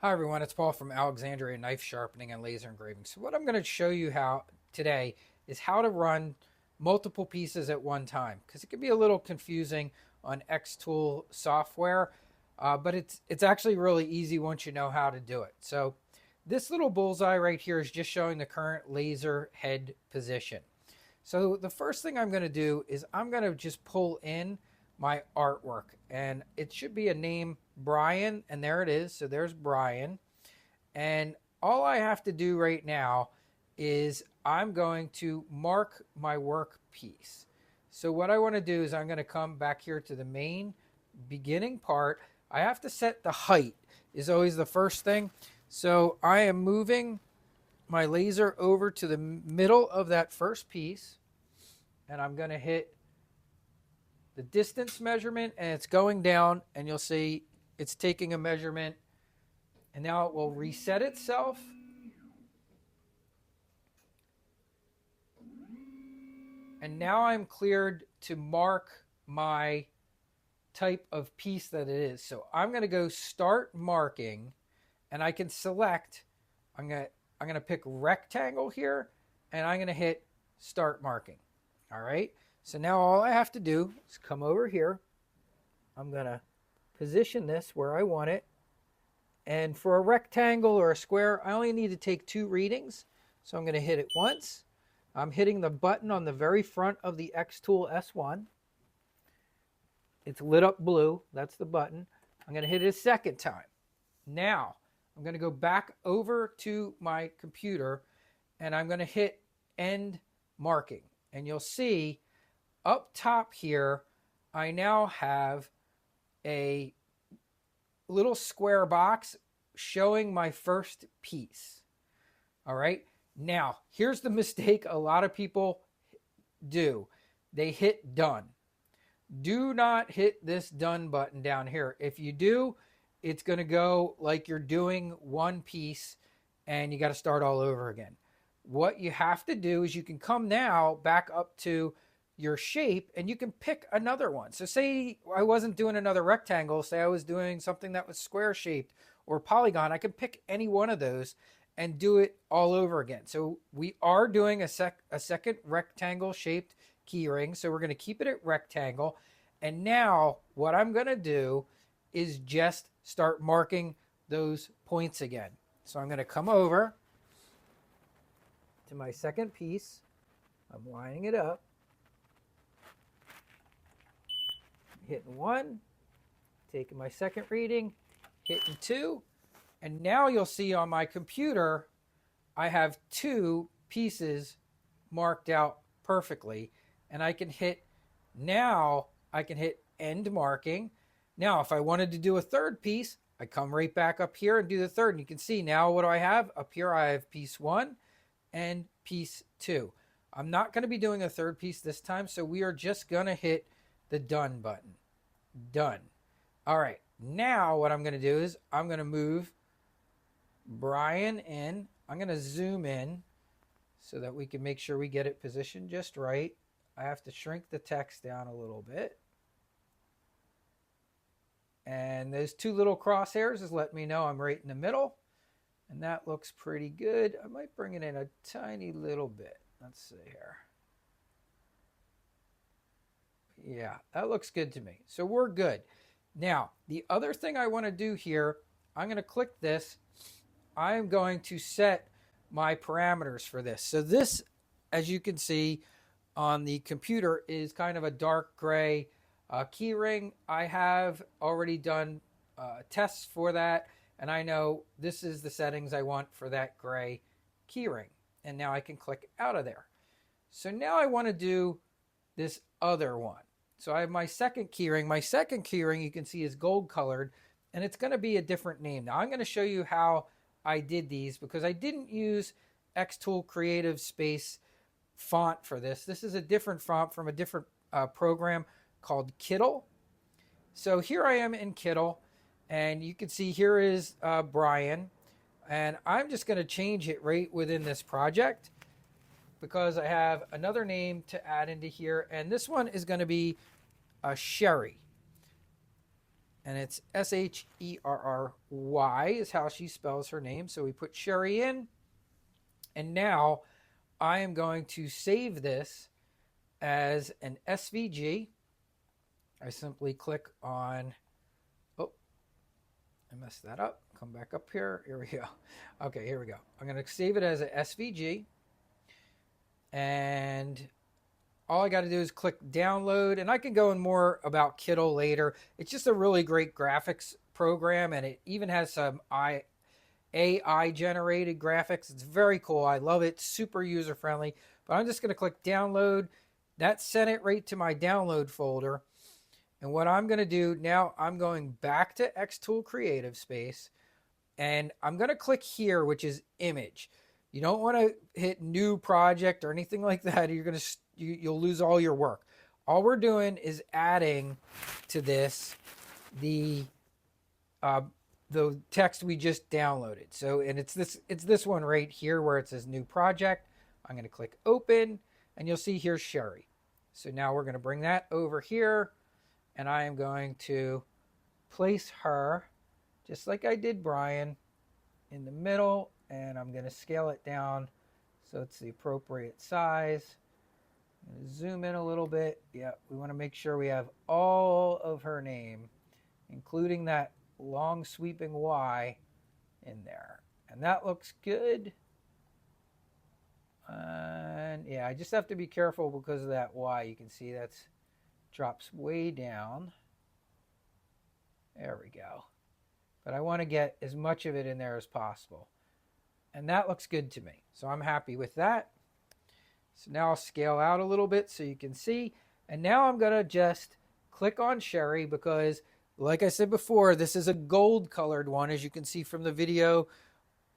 Hi everyone, it's Paul from Alexandria Knife Sharpening and Laser Engraving. So what I'm going to show you how today is how to run multiple pieces at one time, because it can be a little confusing on Xtool software, but it's actually really easy once you know how to do it. So this little bullseye right here is just showing the current laser head position. So the first thing I'm going to do is I'm going to just pull in my artwork, and it should be a name Brian, and there it is. So there's Brian, and all I have to do right now is I'm going to mark my work piece. So what I want to do is I'm going to come back here to the main beginning part. I have to set the height is always the first thing. So I am moving my laser over to the middle of that first piece, and I'm going to hit the distance measurement, and it's going down, and you'll see it's taking a measurement, and now it will reset itself. And now I'm cleared to mark my type of piece that it is. So I'm going to go start marking, and I can select, I'm going to pick rectangle here, and I'm going to hit start marking. All right. So now all I have to do is come over here. I'm going to position this where I want it. And for a rectangle or a square, I only need to take 2 readings. So I'm going to hit it once. I'm hitting the button on the very front of the Xtool S1. It's lit up blue. That's the button. I'm going to hit it a second time. Now, I'm going to go back over to my computer, and I'm going to hit end marking. And you'll see up top here, I now have a little square box showing my first piece. All right. Now, here's the mistake a lot of people do. They hit done. Do not hit this done button down here. If you do, it's going to go like you're doing one piece and you got to start all over again. What you have to do is you can come now back up to your shape, and you can pick another one. So say I wasn't doing another rectangle, say I was doing something that was square shaped or polygon, I can pick any one of those and do it all over again. So we are doing a second rectangle shaped key ring. So we're going to keep it at rectangle. And now what I'm going to do is just start marking those points again. So I'm going to come over to my second piece. I'm lining it up. Hitting 1, taking my second reading, hitting 2, and now you'll see on my computer I have 2 pieces marked out perfectly, and I can hit end marking. Now if I wanted to do a third piece, I come right back up here and do the third, and you can see now what do I have up here? I have piece 1 and piece 2. I'm not going to be doing a third piece this time, so we are just going to hit the done button. Done. All right. Now what I'm going to do is I'm going to move Brian in. I'm going to zoom in so that we can make sure we get it positioned just right. I have to shrink the text down a little bit. And those 2 little crosshairs is letting me know I'm right in the middle. And that looks pretty good. I might bring it in a tiny little bit. Let's see here. Yeah, that looks good to me. So we're good. Now, the other thing I want to do here, I'm going to click this. I'm going to set my parameters for this. So this, as you can see on the computer, is kind of a dark gray key ring. I have already done tests for that, and I know this is the settings I want for that gray key ring. And now I can click out of there. So now I want to do this other one. So I have my second keyring. My second keyring you can see is gold colored, and it's going to be a different name. Now I'm going to show you how I did these because I didn't use Xtool Creative Space font for this. This is a different font from a different program called Kittle. So here I am in Kittle, and you can see here is Brian, and I'm just going to change it right within this project, because I have another name to add into here, and this one is going to be Sherry. and it's Sherry is how she spells her name. So we put Sherry in, and now I am going to save this as an SVG. I simply click on, oh, I messed that up. Come back up here. Here we go. Okay, here we go. I'm going to save it as a SVG, and all I got to do is click download, and I can go in more about Kittle later. It's just a really great graphics program, and it even has some AI generated graphics. It's very cool. I love it. Super user friendly. But I'm just going to click download. That sent it right to my download folder. And what I'm going to do now, I'm going back to Xtool Creative Space, and I'm going to click here, which is image. You don't want to hit new project or anything like that. You're going to you'll lose all your work. All we're doing is adding to this the text we just downloaded. So, and it's this one right here where it says new project. I'm going to click open, and you'll see here's Sherry. So now we're going to bring that over here, and I am going to place her just like I did Brian in the middle, and I'm going to scale it down so it's the appropriate size. I'm going to zoom in a little bit. Yeah, we want to make sure we have all of her name, including that long sweeping Y in there. And that looks good. And yeah, I just have to be careful because of that Y. You can see that drops way down. There we go. But I want to get as much of it in there as possible. And that looks good to me. So I'm happy with that. So now I'll scale out a little bit so you can see. And now I'm going to just click on Sherry because, like I said before, this is a gold colored one, as you can see from the video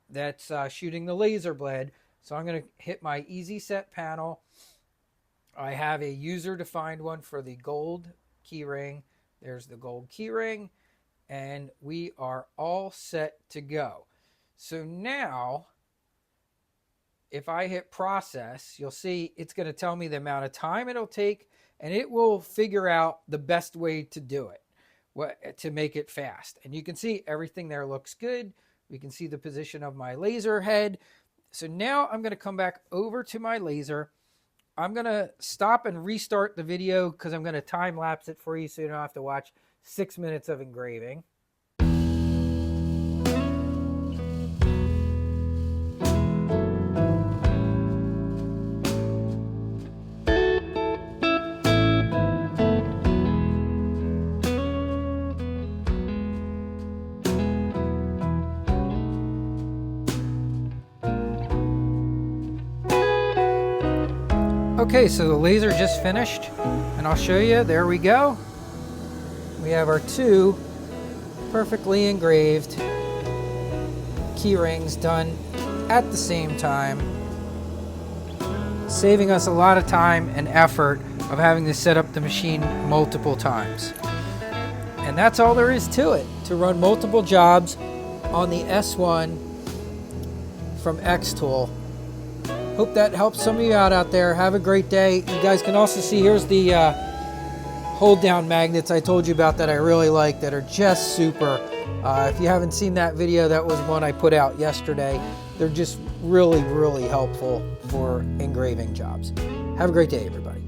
that's shooting the laser blade. So I'm going to hit my easy set panel. I have a user defined one for the gold keyring. There's the gold keyring, and we are all set to go. So now, if I hit process, you'll see it's going to tell me the amount of time it'll take, and it will figure out the best way to do it, to make it fast. And you can see everything there looks good. We can see the position of my laser head. So now I'm going to come back over to my laser. I'm going to stop and restart the video because I'm going to time lapse it for you so you don't have to watch 6 minutes of engraving. Okay, so the laser just finished, and I'll show you. There we go. We have our two perfectly engraved key rings done at the same time, saving us a lot of time and effort of having to set up the machine multiple times. And that's all there is to it, to run multiple jobs on the S1 from Xtool. Hope that helps some of you out there. Have a great day. You guys can also see here's the hold down magnets I told you about that I really like, that are just super. If you haven't seen that video, that was one I put out yesterday. They're just really, really helpful for engraving jobs. Have a great day, everybody.